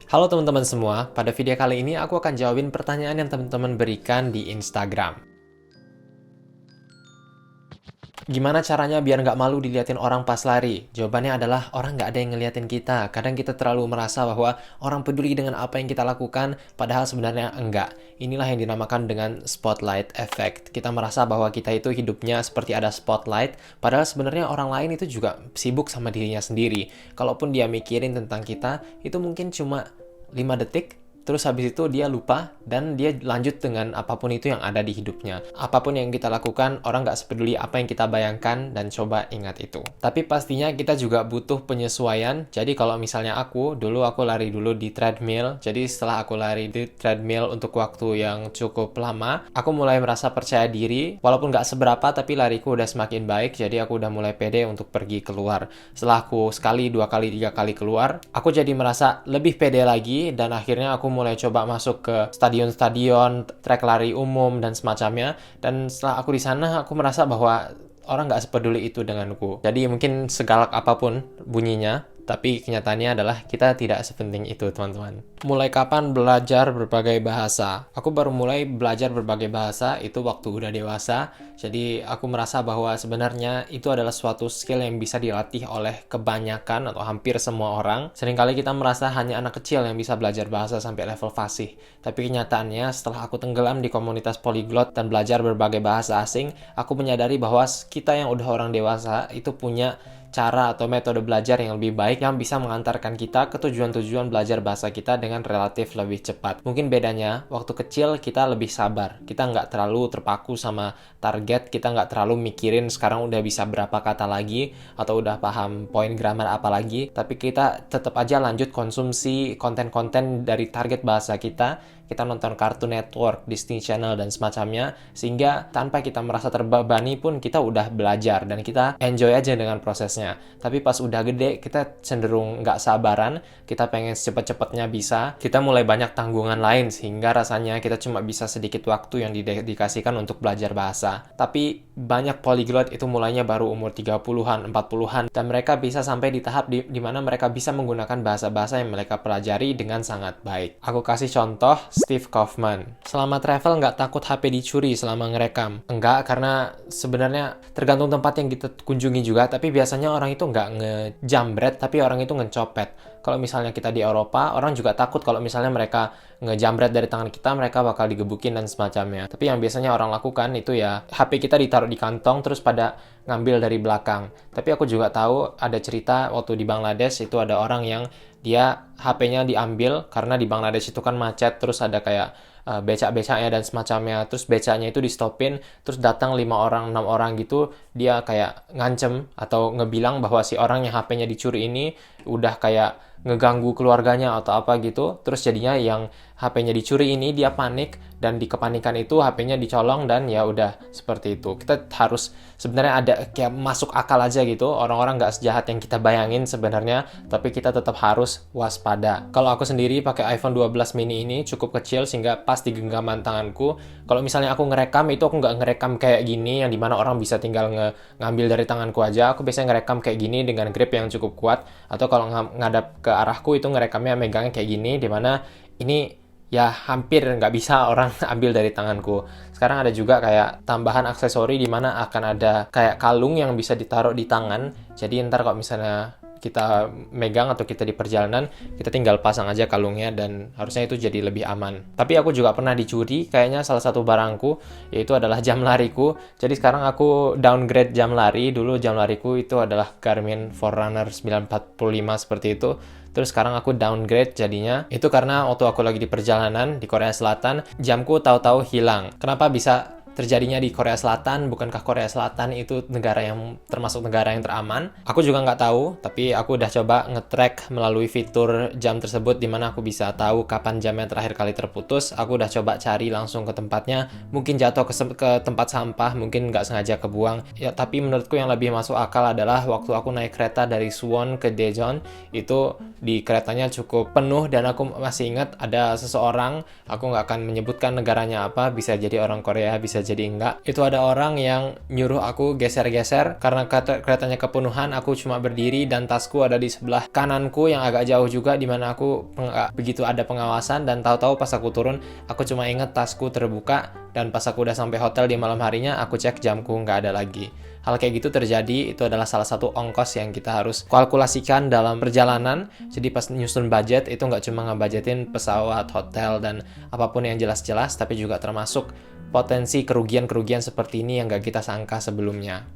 Halo teman-teman semua, pada video kali ini aku akan jawabin pertanyaan yang teman-teman berikan di Instagram. Gimana caranya biar nggak malu diliatin orang pas lari? Jawabannya adalah orang nggak ada yang ngeliatin kita. Kadang kita terlalu merasa bahwa orang peduli dengan apa yang kita lakukan, padahal sebenarnya enggak. Inilah yang dinamakan dengan spotlight effect. Kita merasa bahwa kita itu hidupnya seperti ada spotlight, padahal sebenarnya orang lain itu juga sibuk sama dirinya sendiri. Kalaupun dia mikirin tentang kita, itu mungkin cuma 5 detik, terus habis itu dia lupa dan dia lanjut dengan apapun itu yang ada di hidupnya. Apapun yang kita lakukan, orang nggak sepeduli apa yang kita bayangkan dan coba ingat itu. Tapi pastinya kita juga butuh penyesuaian. Jadi kalau misalnya dulu aku lari dulu di treadmill. Jadi setelah aku lari di treadmill untuk waktu yang cukup lama, aku mulai merasa percaya diri. Walaupun nggak seberapa, tapi lariku udah semakin baik. Jadi aku udah mulai pede untuk pergi keluar. Setelah aku sekali, 2 kali, 3 kali keluar, aku jadi merasa lebih pede lagi dan akhirnya aku mulai coba masuk ke stadion-stadion, trek lari umum dan semacamnya. Dan setelah aku di sana, aku merasa bahwa orang nggak sepeduli itu denganku. Jadi mungkin segalak apapun bunyinya, tapi kenyataannya adalah kita tidak sepenting itu, teman-teman. Mulai kapan belajar berbagai bahasa? Aku baru mulai belajar berbagai bahasa itu waktu udah dewasa. Jadi aku merasa bahwa sebenarnya itu adalah suatu skill yang bisa dilatih oleh kebanyakan atau hampir semua orang. Seringkali kita merasa hanya anak kecil yang bisa belajar bahasa sampai level fasih. Tapi kenyataannya setelah aku tenggelam di komunitas polyglot dan belajar berbagai bahasa asing, aku menyadari bahwa kita yang udah orang dewasa itu punya cara atau metode belajar yang lebih baik yang bisa mengantarkan kita ke tujuan-tujuan belajar bahasa kita dengan relatif lebih cepat. Mungkin bedanya, waktu kecil kita lebih sabar. Kita nggak terlalu terpaku sama target, kita nggak terlalu mikirin sekarang udah bisa berapa kata lagi, atau udah paham poin grammar apa lagi, tapi kita tetap aja lanjut konsumsi konten-konten dari target bahasa kita. Kita nonton Cartoon Network, Disney Channel, dan semacamnya, sehingga tanpa kita merasa terbebani pun kita udah belajar, dan kita enjoy aja dengan prosesnya. Tapi pas udah gede, kita cenderung nggak sabaran, kita pengen cepet-cepetnya bisa, kita mulai banyak tanggungan lain, sehingga rasanya kita cuma bisa sedikit waktu yang didedikasikan untuk belajar bahasa. Tapi banyak polyglot itu mulainya baru umur 30-an, 40-an, dan mereka bisa sampai di tahap di mana mereka bisa menggunakan bahasa-bahasa yang mereka pelajari dengan sangat baik. Aku kasih contoh, Steve Kaufman. Selama travel nggak takut HP dicuri selama ngerekam? Enggak, karena sebenarnya tergantung tempat yang kita kunjungi juga, tapi biasanya orang itu nggak ngejambret, tapi orang itu ngecopet. Kalau misalnya kita di Eropa, orang juga takut kalau misalnya mereka ngejambret dari tangan kita, mereka bakal digebukin dan semacamnya. Tapi yang biasanya orang lakukan itu ya, HP kita ditaruh di kantong, terus pada ngambil dari belakang. Tapi aku juga tahu ada cerita waktu di Bangladesh, itu ada orang yang dia HP-nya diambil karena di Bangladesh itu kan macet, terus ada kayak becak-becaknya dan semacamnya, terus becaknya itu di stopin, terus datang 5 orang 6 orang gitu, dia kayak ngancem atau ngebilang bahwa si orang yang HP-nya dicuri ini udah kayak ngeganggu keluarganya atau apa gitu. Terus jadinya yang HP-nya dicuri ini dia panik, dan di kepanikan itu HP-nya dicolong, dan ya udah seperti itu. Kita harus sebenarnya ada kayak masuk akal aja gitu, orang-orang nggak sejahat yang kita bayangin sebenarnya, tapi kita tetap harus waspada. Kalau aku sendiri pakai iPhone 12 mini ini cukup kecil sehingga pas di genggaman tanganku. Kalau misalnya aku ngerekam, itu aku nggak ngerekam kayak gini yang dimana orang bisa tinggal ngambil dari tanganku aja. Aku biasanya ngerekam kayak gini dengan grip yang cukup kuat, atau kalau ngadap ke arahku itu ngerekamnya megangnya kayak gini, dimana ini ya hampir nggak bisa orang ambil dari tanganku. Sekarang ada juga kayak tambahan aksesori di mana akan ada kayak kalung yang bisa ditaruh di tangan. Jadi ntar kalau misalnya kita megang atau kita di perjalanan, kita tinggal pasang aja kalungnya, dan harusnya itu jadi lebih aman. Tapi aku juga pernah dicuri kayaknya salah satu barangku, yaitu adalah jam lariku. Jadi sekarang aku downgrade jam lari. Dulu jam lariku itu adalah Garmin Forerunner 945 seperti itu. Terus sekarang aku downgrade jadinya. Itu karena waktu aku lagi di perjalanan di Korea Selatan, jamku tahu-tahu hilang. Kenapa bisa terjadinya di Korea Selatan? Bukankah Korea Selatan itu negara yang termasuk negara yang teraman? Aku juga nggak tahu, tapi aku udah coba nge-track melalui fitur jam tersebut, di mana aku bisa tahu kapan jamnya terakhir kali terputus. Aku udah coba cari langsung ke tempatnya, mungkin jatuh ke tempat sampah, mungkin nggak sengaja kebuang. Ya, tapi menurutku yang lebih masuk akal adalah waktu aku naik kereta dari Suwon ke Daejeon, itu di keretanya cukup penuh, dan aku masih ingat ada seseorang, aku nggak akan menyebutkan negaranya apa, bisa jadi orang Korea, bisa jadi enggak. Itu ada orang yang nyuruh aku geser-geser karena keretanya kepenuhan, aku cuma berdiri dan tasku ada di sebelah kananku yang agak jauh juga, dimana aku begitu ada pengawasan. Dan tahu-tahu pas aku turun, aku cuma inget tasku terbuka, dan pas aku udah sampai hotel di malam harinya, aku cek jamku nggak ada lagi. Hal kayak gitu terjadi, itu adalah salah satu ongkos yang kita harus kalkulasikan dalam perjalanan. Jadi pas nyusun budget, itu nggak cuma ngebudgetin pesawat, hotel, dan apapun yang jelas-jelas, tapi juga termasuk potensi kerugian-kerugian seperti ini yang nggak kita sangka sebelumnya.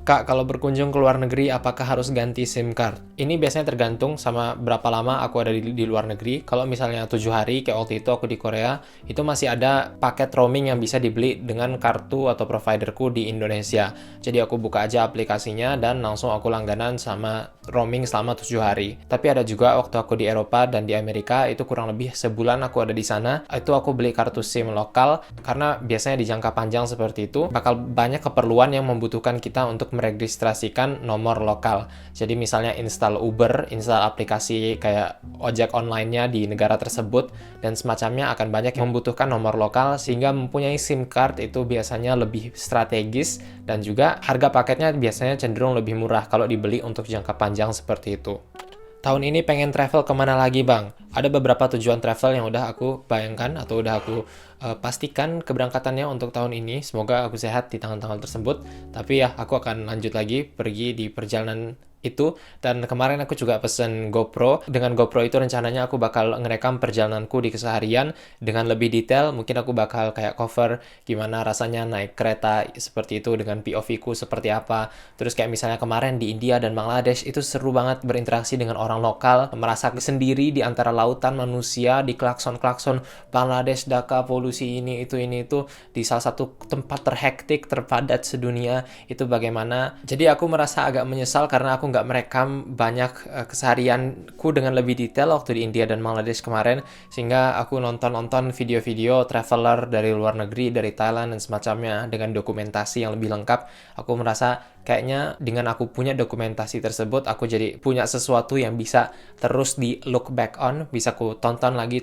Kak, kalau berkunjung ke luar negeri, apakah harus ganti SIM card? Ini biasanya tergantung sama berapa lama aku ada di luar negeri. Kalau misalnya 7 hari, kayak waktu itu aku di Korea, itu masih ada paket roaming yang bisa dibeli dengan kartu atau providerku di Indonesia. Jadi aku buka aja aplikasinya dan langsung aku langganan sama roaming selama 7 hari. Tapi ada juga waktu aku di Eropa dan di Amerika, itu kurang lebih sebulan aku ada di sana, itu aku beli kartu SIM lokal, karena biasanya di jangka panjang seperti itu, bakal banyak keperluan yang membutuhkan kita untuk meregistrasikan nomor lokal. Jadi misalnya install Uber, install aplikasi kayak ojek online-nya di negara tersebut, dan semacamnya akan banyak yang membutuhkan nomor lokal, sehingga mempunyai SIM card itu biasanya lebih strategis, dan juga harga paketnya biasanya cenderung lebih murah kalau dibeli untuk jangka panjang seperti itu. Tahun ini pengen travel kemana lagi bang? Ada beberapa tujuan travel yang udah aku bayangkan atau udah aku pastikan keberangkatannya untuk tahun ini. Semoga aku sehat di tanggal-tanggal tersebut. Tapi ya, aku akan lanjut lagi pergi di perjalanan itu. Dan kemarin aku juga pesen GoPro. Dengan GoPro itu rencananya aku bakal ngerekam perjalananku di keseharian dengan lebih detail. Mungkin aku bakal kayak cover gimana rasanya naik kereta seperti itu dengan POV ku seperti apa. Terus kayak misalnya kemarin di India dan Bangladesh, itu seru banget berinteraksi dengan orang lokal, merasa sendiri di antara lautan manusia, di klakson-klakson Bangladesh, Dhaka, polusi ini itu di salah satu tempat terhektik, terpadat sedunia. Itu bagaimana. Jadi aku merasa agak menyesal karena aku nggak merekam banyak keseharianku dengan lebih detail waktu di India dan Bangladesh kemarin, sehingga aku nonton video-video traveler dari luar negeri, dari Thailand dan semacamnya dengan dokumentasi yang lebih lengkap. Aku merasa kayaknya dengan aku punya dokumentasi tersebut, aku jadi punya sesuatu yang bisa terus di look back on, bisa aku tonton lagi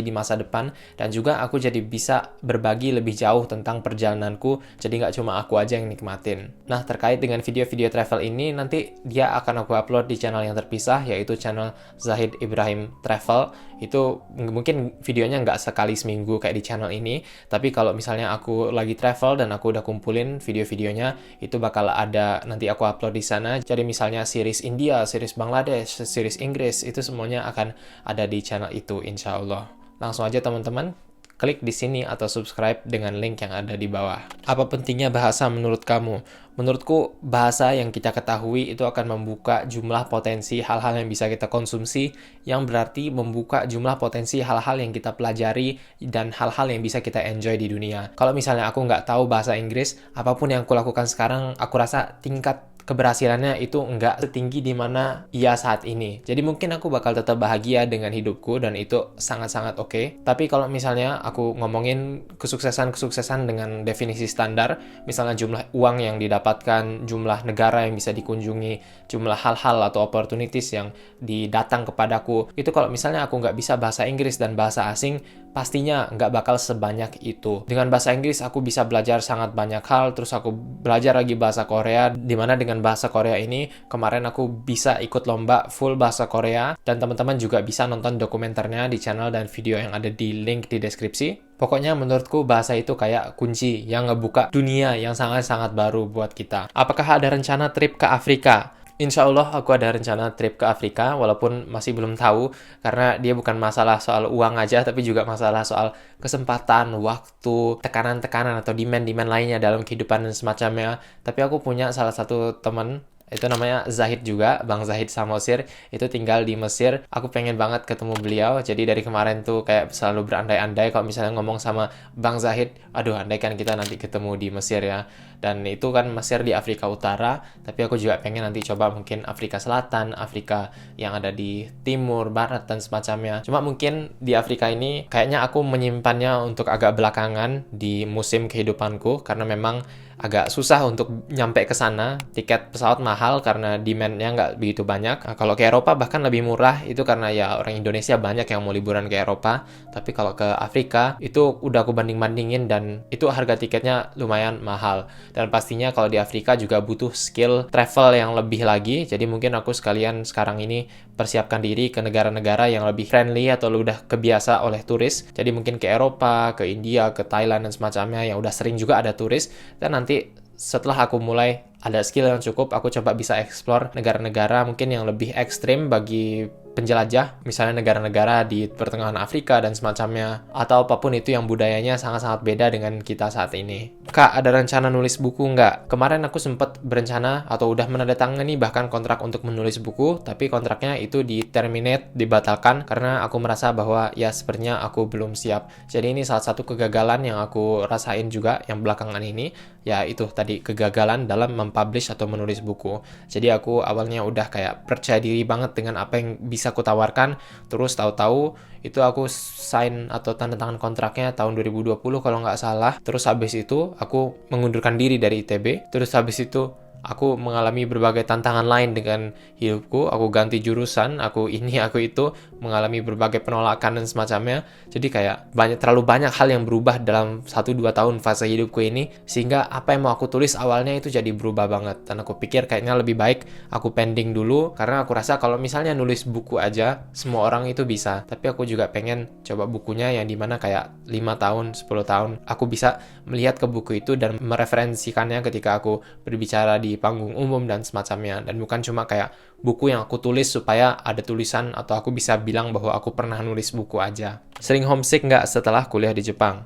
di masa depan, dan juga aku jadi bisa berbagi lebih jauh tentang perjalananku, jadi nggak cuma aku aja yang nikmatin. Nah, terkait dengan video-video travel ini, nanti dia akan aku upload di channel yang terpisah, yaitu channel Zahid Ibrahim Travel. Itu mungkin videonya nggak sekali seminggu kayak di channel ini, tapi kalau misalnya aku lagi travel dan aku udah kumpulin video-videonya, itu bakal ada nanti aku upload di sana. Jadi misalnya series India, series Bangladesh, series Inggris, itu semuanya akan ada di channel itu insya Allah. Langsung aja teman-teman, klik di sini atau subscribe dengan link yang ada di bawah. Apa pentingnya bahasa menurut kamu? Menurutku, bahasa yang kita ketahui itu akan membuka jumlah potensi hal-hal yang bisa kita konsumsi, yang berarti membuka jumlah potensi hal-hal yang kita pelajari dan hal-hal yang bisa kita enjoy di dunia. Kalau misalnya aku nggak tahu bahasa Inggris, apapun yang aku lakukan sekarang, aku rasa tingkat keberhasilannya itu nggak setinggi di mana ia saat ini. Jadi mungkin aku bakal tetap bahagia dengan hidupku dan itu sangat-sangat oke. Tapi kalau misalnya aku ngomongin kesuksesan-kesuksesan dengan definisi standar, misalnya jumlah uang yang didapatkan, jumlah negara yang bisa dikunjungi, jumlah hal-hal atau opportunities yang didatang kepadaku, itu kalau misalnya aku nggak bisa bahasa Inggris dan bahasa asing, pastinya nggak bakal sebanyak itu. Dengan bahasa Inggris aku bisa belajar sangat banyak hal, terus aku belajar lagi bahasa Korea, dimana dengan bahasa Korea ini kemarin aku bisa ikut lomba full bahasa Korea, dan teman-teman juga bisa nonton dokumenternya di channel dan video yang ada di link di deskripsi. Pokoknya menurutku bahasa itu kayak kunci yang ngebuka dunia yang sangat-sangat baru buat kita. Apakah ada rencana trip ke Afrika? Insya Allah aku ada rencana trip ke Afrika, walaupun masih belum tahu, karena dia bukan masalah soal uang aja, tapi juga masalah soal kesempatan, waktu, tekanan-tekanan atau demand-demand lainnya dalam kehidupan dan semacamnya. Tapi aku punya salah satu teman, itu namanya Zahid juga, Bang Zahid Samosir, itu tinggal di Mesir. Aku pengen banget ketemu beliau, jadi dari kemarin tuh kayak selalu berandai-andai kalau misalnya ngomong sama Bang Zahid, aduh andai kan kita nanti ketemu di Mesir ya. Dan itu kan Mesir di Afrika Utara, tapi aku juga pengen nanti coba mungkin Afrika Selatan, Afrika yang ada di Timur, Barat, dan semacamnya. Cuma mungkin di Afrika ini kayaknya aku menyimpannya untuk agak belakangan di musim kehidupanku, karena memang agak susah untuk nyampe ke sana. Tiket pesawat mahal karena demand-nya nggak begitu banyak. Nah, kalau ke Eropa bahkan lebih murah, itu karena ya orang Indonesia banyak yang mau liburan ke Eropa. Tapi kalau ke Afrika, itu udah aku banding-bandingin dan itu harga tiketnya lumayan mahal. Dan pastinya kalau di Afrika juga butuh skill travel yang lebih lagi. Jadi mungkin aku sekalian sekarang ini persiapkan diri ke negara-negara yang lebih friendly atau udah kebiasa oleh turis. Jadi mungkin ke Eropa, ke India, ke Thailand dan semacamnya yang udah sering juga ada turis. Dan nanti setelah aku mulai ada skill yang cukup, aku coba bisa explore negara-negara mungkin yang lebih ekstrim bagi penjelajah, misalnya negara-negara di pertengahan Afrika dan semacamnya, atau apapun itu yang budayanya sangat-sangat beda dengan kita saat ini. Kak, ada rencana nulis buku nggak? Kemarin aku sempat berencana atau udah menandatangani bahkan kontrak untuk menulis buku, tapi kontraknya itu di-terminate, dibatalkan, karena aku merasa bahwa ya sepertinya aku belum siap. Jadi ini salah satu kegagalan yang aku rasain juga yang belakangan ini, ya itu tadi kegagalan dalam mempublish atau menulis buku. Jadi aku awalnya udah kayak percaya diri banget dengan apa yang bisa aku tawarkan, terus tahu-tahu itu aku sign atau tanda tangan kontraknya tahun 2020 kalau nggak salah. Terus habis itu aku mengundurkan diri dari ITB. Terus habis itu aku mengalami berbagai tantangan lain dengan hidupku. Aku ganti jurusan, aku ini, aku itu, mengalami berbagai penolakan dan semacamnya. Jadi kayak terlalu banyak hal yang berubah dalam 1-2 tahun fase hidupku ini, sehingga apa yang mau aku tulis awalnya itu jadi berubah banget. Dan aku pikir kayaknya lebih baik aku pending dulu, karena aku rasa kalau misalnya nulis buku aja, semua orang itu bisa. Tapi aku juga pengen coba bukunya yang dimana kayak 5 tahun, 10 tahun, aku bisa melihat ke buku itu dan mereferensikannya ketika aku berbicara di panggung umum dan semacamnya. Dan bukan cuma kayak buku yang aku tulis supaya ada tulisan atau aku bisa bilang bahwa aku pernah nulis buku aja. Sering homesick nggak setelah kuliah di Jepang?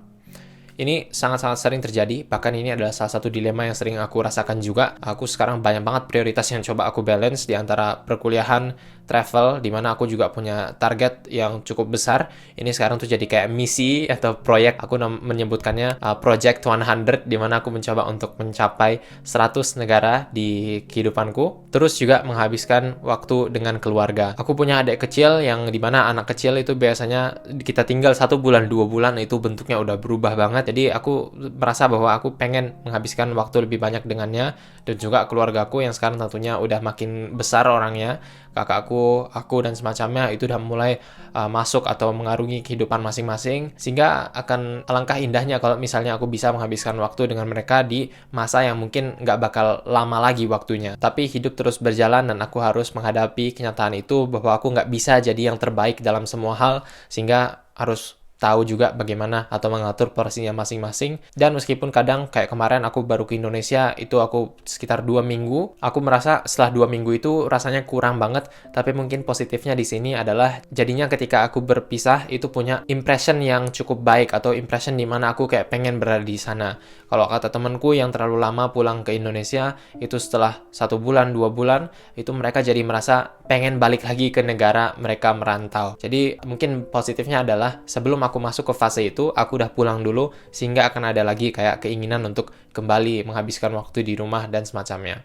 Ini sangat-sangat sering terjadi, bahkan ini adalah salah satu dilema yang sering aku rasakan juga. Aku sekarang banyak banget prioritas yang coba aku balance di antara perkuliahan, travel, dimana aku juga punya target yang cukup besar. Ini sekarang tuh jadi kayak misi atau proyek, aku menyebutkannya Project 100, dimana aku mencoba untuk mencapai 100 negara di kehidupanku. Terus juga menghabiskan waktu dengan keluarga. Aku punya adik kecil yang dimana anak kecil itu biasanya kita tinggal 1 bulan, 2 bulan, itu bentuknya udah berubah banget. Jadi aku merasa bahwa aku pengen menghabiskan waktu lebih banyak dengannya, dan juga keluargaku yang sekarang tentunya udah makin besar orangnya. Kakakku, aku, dan semacamnya itu udah mulai masuk atau mengarungi kehidupan masing-masing, sehingga akan alangkah indahnya kalau misalnya aku bisa menghabiskan waktu dengan mereka di masa yang mungkin nggak bakal lama lagi waktunya. Tapi hidup terus berjalan dan aku harus menghadapi kenyataan itu bahwa aku nggak bisa jadi yang terbaik dalam semua hal, sehingga harus tahu juga bagaimana atau mengatur porsinya masing-masing. Dan meskipun kadang kayak kemarin aku baru ke Indonesia, itu aku sekitar 2 minggu, aku merasa setelah 2 minggu itu rasanya kurang banget. Tapi mungkin positifnya di sini adalah jadinya ketika aku berpisah itu punya impression yang cukup baik, atau impression di mana aku kayak pengen berada di sana. Kalau kata temanku yang terlalu lama pulang ke Indonesia, itu setelah 1 bulan, 2 bulan, itu mereka jadi merasa pengen balik lagi ke negara mereka merantau. Jadi mungkin positifnya adalah sebelum aku masuk ke fase itu, aku udah pulang dulu, sehingga akan ada lagi kayak keinginan untuk kembali menghabiskan waktu di rumah dan semacamnya.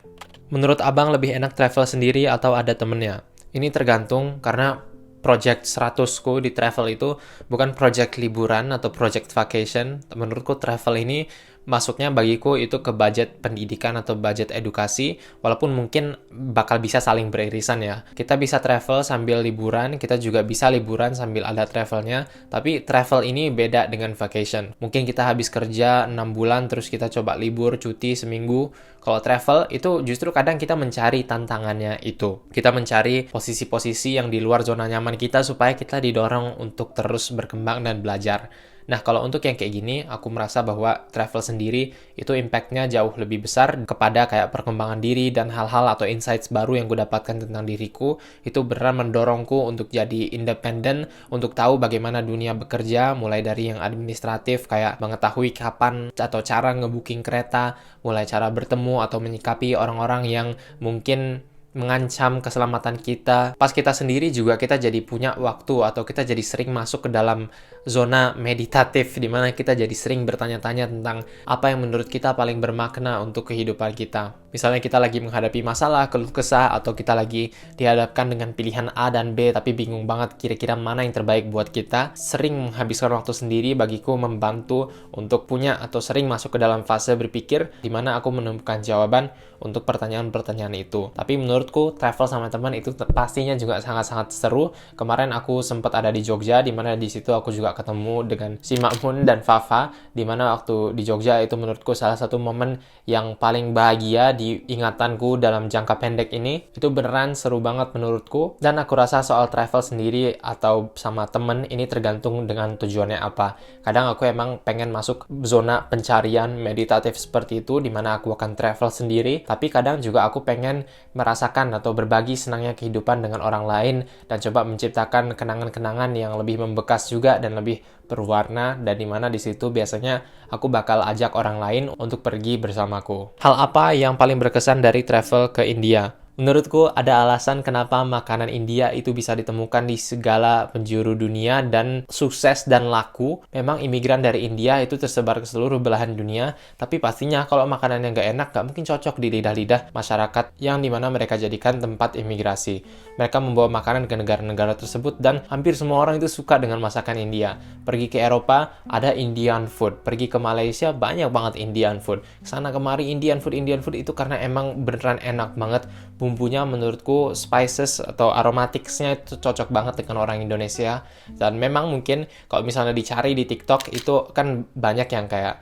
Menurut abang lebih enak travel sendiri atau ada temennya? Ini tergantung, karena project 100ku di travel itu bukan project liburan atau project vacation. Menurutku travel ini masuknya bagiku itu ke budget pendidikan atau budget edukasi, walaupun mungkin bakal bisa saling beririsan ya. Kita bisa travel sambil liburan, kita juga bisa liburan sambil ada travelnya, tapi travel ini beda dengan vacation. Mungkin kita habis kerja 6 bulan, terus kita coba libur, cuti seminggu. Kalau travel itu justru kadang kita mencari tantangannya itu. Kita mencari posisi-posisi yang di luar zona nyaman kita supaya kita didorong untuk terus berkembang dan belajar. Nah, kalau untuk yang kayak gini, aku merasa bahwa travel sendiri itu impact-nya jauh lebih besar kepada kayak perkembangan diri dan hal-hal atau insights baru yang gue dapatkan tentang diriku. Itu beneran mendorongku untuk jadi independen, untuk tahu bagaimana dunia bekerja, mulai dari yang administratif kayak mengetahui kapan atau cara ngebooking kereta, mulai cara bertemu atau menyikapi orang-orang yang mungkin mengancam keselamatan kita. Pas kita sendiri juga kita jadi punya waktu atau kita jadi sering masuk ke dalam zona meditatif di mana kita jadi sering bertanya-tanya tentang apa yang menurut kita paling bermakna untuk kehidupan kita. Misalnya kita lagi menghadapi masalah, keluh kesah, atau kita lagi dihadapkan dengan pilihan A dan B tapi bingung banget kira-kira mana yang terbaik buat kita. Sering menghabiskan waktu sendiri bagiku membantu untuk punya atau sering masuk ke dalam fase berpikir di mana aku menemukan jawaban untuk pertanyaan-pertanyaan itu. Tapi menurutku travel sama teman itu pastinya juga sangat-sangat seru. Kemarin aku sempat ada di Jogja di mana di situ aku juga ketemu dengan si Makmun dan Fafa, di mana waktu di Jogja itu menurutku salah satu momen yang paling bahagia di ingatanku dalam jangka pendek ini. Itu beneran seru banget menurutku, dan aku rasa soal travel sendiri atau sama temen ini tergantung dengan tujuannya apa. Kadang aku emang pengen masuk zona pencarian meditatif seperti itu di mana aku akan travel sendiri, tapi kadang juga aku pengen merasakan atau berbagi senangnya kehidupan dengan orang lain dan coba menciptakan kenangan-kenangan yang lebih membekas juga dan lebih berwarna, dan dimana di situ biasanya aku bakal ajak orang lain untuk pergi bersamaku. Hal apa yang paling berkesan dari travel ke India? Menurutku ada alasan kenapa makanan India itu bisa ditemukan di segala penjuru dunia dan sukses dan laku. Memang imigran dari India itu tersebar ke seluruh belahan dunia, tapi pastinya kalau makanannya nggak enak, nggak mungkin cocok di lidah-lidah masyarakat yang dimana mereka jadikan tempat imigrasi. Mereka membawa makanan ke negara-negara tersebut dan hampir semua orang itu suka dengan masakan India. Pergi ke Eropa, ada Indian food. Pergi ke Malaysia, banyak banget Indian food. Sana kemari Indian food itu karena emang beneran enak banget. Bumbunya menurutku spices atau aromaticsnya itu cocok banget dengan orang Indonesia. Dan memang mungkin kalau misalnya dicari di TikTok itu kan banyak yang kayak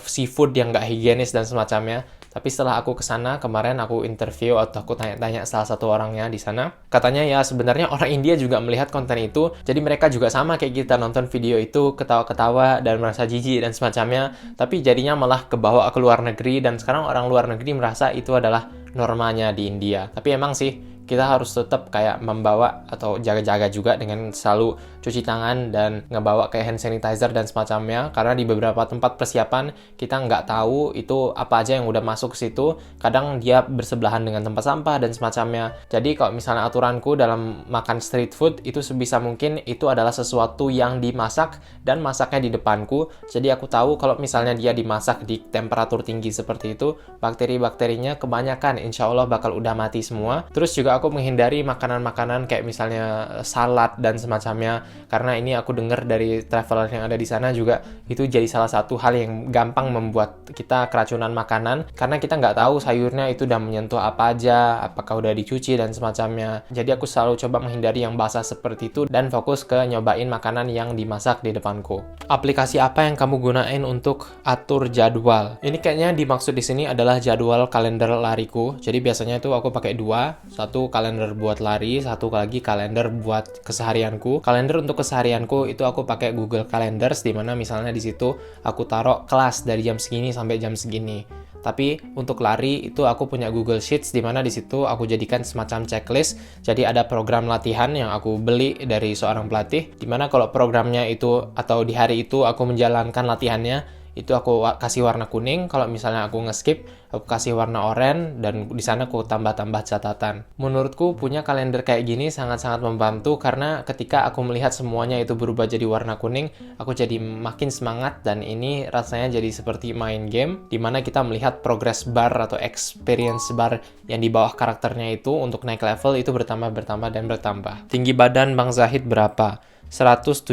seafood yang nggak higienis dan semacamnya. Tapi setelah aku kesana kemarin, aku interview atau aku tanya-tanya salah satu orangnya di sana, katanya ya sebenarnya orang India juga melihat konten itu, jadi mereka juga sama kayak kita nonton video itu, ketawa-ketawa dan merasa jijik dan semacamnya, tapi jadinya malah kebawa ke luar negeri, dan sekarang orang luar negeri merasa itu adalah normanya di India. Tapi emang sih kita harus tetap kayak membawa atau jaga-jaga juga dengan selalu cuci tangan dan ngebawa kayak hand sanitizer dan semacamnya, karena di beberapa tempat persiapan kita nggak tahu itu apa aja yang udah masuk ke situ. Kadang dia bersebelahan dengan tempat sampah dan semacamnya. Jadi kalau misalnya aturanku dalam makan street food itu sebisa mungkin itu adalah sesuatu yang dimasak dan masaknya di depanku. Jadi aku tahu kalau misalnya dia dimasak di temperatur tinggi seperti itu, bakteri-bakterinya kebanyakan insya Allah bakal udah mati semua. Terus juga aku menghindari makanan-makanan kayak misalnya salad dan semacamnya, karena ini aku dengar dari traveler yang ada di sana juga itu jadi salah satu hal yang gampang membuat kita keracunan makanan, karena kita nggak tahu sayurnya itu udah menyentuh apa aja, apakah udah dicuci dan semacamnya. Jadi aku selalu coba menghindari yang basah seperti itu dan fokus ke nyobain makanan yang dimasak di depanku. Aplikasi apa yang kamu gunain untuk atur jadwal? Ini kayaknya dimaksud di sini adalah jadwal kalender lariku. Jadi biasanya itu aku pakai dua, satu kalender buat lari, satu lagi kalender buat keseharianku. Kalender untuk keseharianku itu aku pakai Google Calendars, di mana misalnya di situ aku taruh kelas dari jam segini sampai jam segini. Tapi untuk lari itu aku punya Google Sheets, di mana di situ aku jadikan semacam checklist. Jadi ada program latihan yang aku beli dari seorang pelatih, di mana kalau programnya itu atau di hari itu aku menjalankan latihannya, itu aku kasih warna kuning. Kalau misalnya aku nge-skip, aku kasih warna oranye, dan di sana aku tambah-tambah catatan. Menurutku punya kalender kayak gini sangat-sangat membantu, karena ketika aku melihat semuanya itu berubah jadi warna kuning, aku jadi makin semangat, dan ini rasanya jadi seperti main game, di mana kita melihat progress bar atau experience bar yang di bawah karakternya itu untuk naik level itu bertambah dan bertambah. Tinggi badan Bang Zahid berapa? 175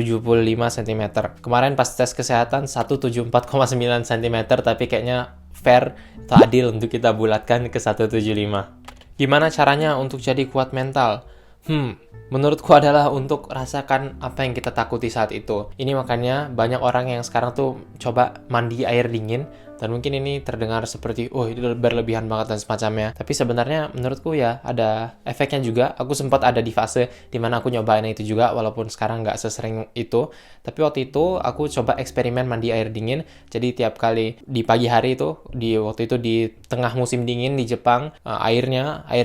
cm. Kemarin pas tes kesehatan 174,9 cm, tapi kayaknya fair atau adil untuk kita bulatkan ke 175. Gimana caranya untuk jadi kuat mental? Menurutku adalah untuk rasakan apa yang kita takuti saat itu. Ini makanya banyak orang yang sekarang tuh coba mandi air dingin, dan mungkin ini terdengar seperti itu berlebihan banget dan semacamnya. Tapi sebenarnya menurutku ya ada efeknya juga. Aku sempat ada di fase dimana aku nyobain itu juga, walaupun sekarang nggak sesering itu. Tapi waktu itu aku coba eksperimen mandi air dingin. Jadi tiap kali di pagi hari itu, waktu itu di tengah musim dingin di Jepang, air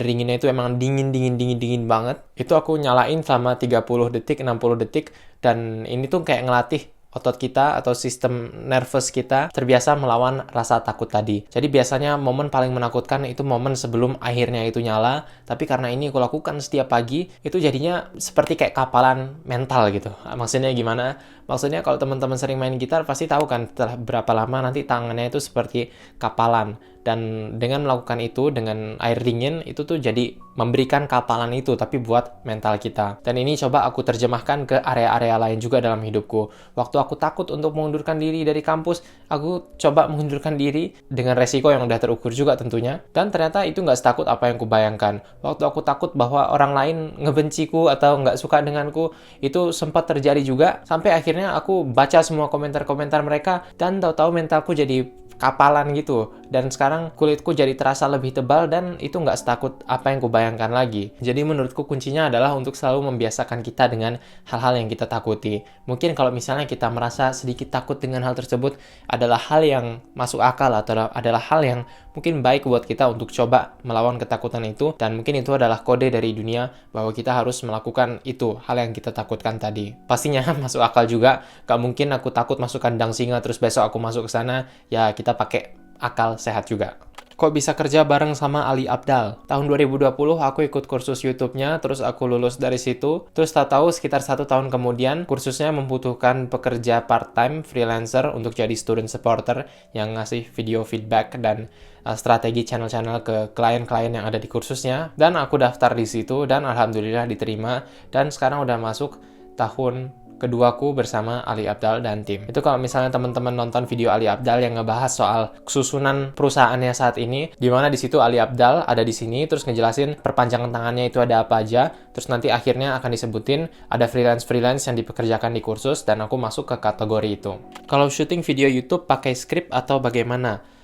dinginnya itu emang dingin banget. Itu aku nyalain selama 30 detik, 60 detik, dan ini tuh kayak ngelatih otot kita atau sistem nervous kita terbiasa melawan rasa takut tadi. Jadi biasanya momen paling menakutkan itu momen sebelum akhirnya itu nyala, tapi karena ini aku lakukan setiap pagi, itu jadinya seperti kayak kapalan mental gitu. Maksudnya gimana? Maksudnya kalau teman-teman sering main gitar pasti tahu kan setelah berapa lama nanti tangannya itu seperti kapalan. Dan dengan melakukan itu dengan air dingin itu tuh jadi memberikan kapalan itu tapi buat mental kita. Dan ini coba aku terjemahkan ke area-area lain juga dalam hidupku. Waktu aku takut untuk mengundurkan diri dari kampus, aku coba mengundurkan diri dengan resiko yang udah terukur juga tentunya. Dan ternyata itu nggak setakut apa yang kubayangkan. Waktu aku takut bahwa orang lain ngebenciku atau nggak suka denganku, itu sempat terjadi juga. Sampai akhirnya aku baca semua komentar-komentar mereka dan tahu-tahu mentalku jadi kapalan gitu. Dan sekarang kulitku jadi terasa lebih tebal dan itu nggak setakut apa yang kubayangkan lagi. Jadi menurutku kuncinya adalah untuk selalu membiasakan kita dengan hal-hal yang kita takuti. Mungkin kalau misalnya kita merasa sedikit takut dengan hal tersebut adalah hal yang masuk akal atau adalah hal yang mungkin baik buat kita untuk coba melawan ketakutan itu, dan mungkin itu adalah kode dari dunia bahwa kita harus melakukan itu, hal yang kita takutkan tadi. Pastinya masuk akal juga, gak mungkin aku takut masuk kandang singa terus besok aku masuk ke sana, ya kita pakai akal sehat juga. Kok bisa kerja bareng sama Ali Abdaal? Tahun 2020 aku ikut kursus YouTube-nya, terus aku lulus dari situ. Terus tahu-tahu sekitar 1 tahun kemudian, kursusnya membutuhkan pekerja part-time freelancer untuk jadi student supporter yang ngasih video feedback dan strategi channel-channel ke klien-klien yang ada di kursusnya. Dan aku daftar di situ dan alhamdulillah diterima. Dan sekarang udah masuk tahun keduaku bersama Ali Abdaal dan tim. Itu kalau misalnya teman-teman nonton video Ali Abdaal yang ngebahas soal susunan perusahaannya saat ini, di mana di situ Ali Abdaal ada di sini terus ngejelasin perpanjangan tangannya itu ada apa aja, terus nanti akhirnya akan disebutin ada freelance yang dipekerjakan di kursus dan aku masuk ke kategori itu. Kalau syuting video YouTube pakai skrip atau bagaimana?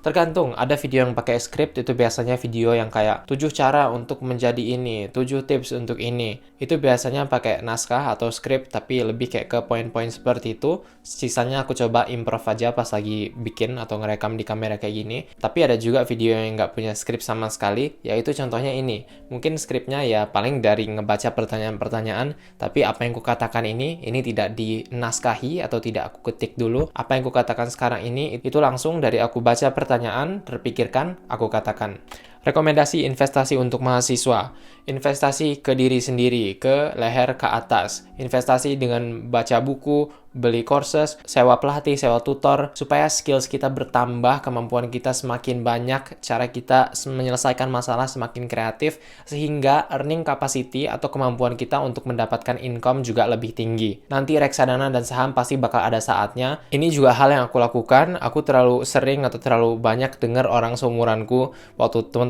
Tergantung, ada video yang pakai skrip, itu biasanya video yang kayak 7 cara untuk menjadi ini, 7 tips untuk ini. Itu biasanya pakai naskah atau skrip, tapi lebih kayak ke poin-poin seperti itu. Sisanya aku coba improv aja pas lagi bikin atau ngerekam di kamera kayak gini. Tapi ada juga video yang nggak punya skrip sama sekali, yaitu contohnya ini. Mungkin skripnya ya paling dari ngebaca pertanyaan-pertanyaan, tapi apa yang kukatakan ini tidak dinaskahi atau tidak aku ketik dulu. Apa yang kukatakan sekarang ini, itu langsung dari aku baca pertanyaan, terpikirkan, aku katakan. Rekomendasi investasi untuk mahasiswa. Investasi ke diri sendiri, ke leher ke atas. Investasi dengan baca buku, beli courses, sewa pelatih, sewa tutor, supaya skills kita bertambah, kemampuan kita semakin banyak, cara kita menyelesaikan masalah semakin kreatif, sehingga earning capacity atau kemampuan kita untuk mendapatkan income juga lebih tinggi. Nanti reksadana dan saham pasti bakal ada saatnya. Ini juga hal yang aku lakukan. Aku terlalu sering atau terlalu banyak dengar orang seumuranku,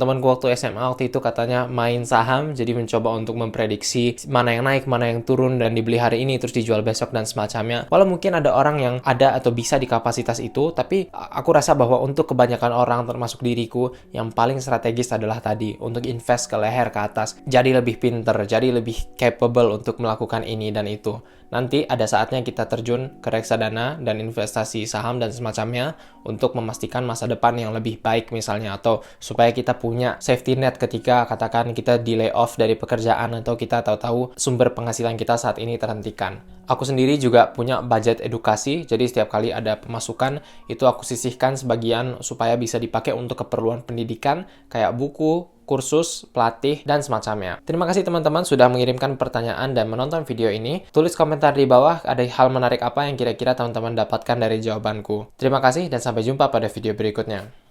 temanku waktu SMA waktu itu katanya main saham, jadi mencoba untuk memprediksi mana yang naik, mana yang turun, dan dibeli hari ini terus dijual besok dan semacamnya. Walau mungkin ada orang yang ada atau bisa di kapasitas itu, tapi aku rasa bahwa untuk kebanyakan orang termasuk diriku, yang paling strategis adalah tadi, untuk invest ke leher ke atas, jadi lebih pinter, jadi lebih capable untuk melakukan ini dan itu. Nanti ada saatnya kita terjun ke reksadana dan investasi saham dan semacamnya untuk memastikan masa depan yang lebih baik misalnya, atau supaya kita punya safety net ketika katakan kita di layoff dari pekerjaan atau kita tahu-tahu sumber penghasilan kita saat ini terhentikan. Aku sendiri juga punya budget edukasi, jadi setiap kali ada pemasukan itu aku sisihkan sebagian supaya bisa dipakai untuk keperluan pendidikan kayak buku, kursus, pelatih, dan semacamnya. Terima kasih teman-teman sudah mengirimkan pertanyaan dan menonton video ini. Tulis komentar di bawah ada hal menarik apa yang kira-kira teman-teman dapatkan dari jawabanku. Terima kasih dan sampai jumpa pada video berikutnya.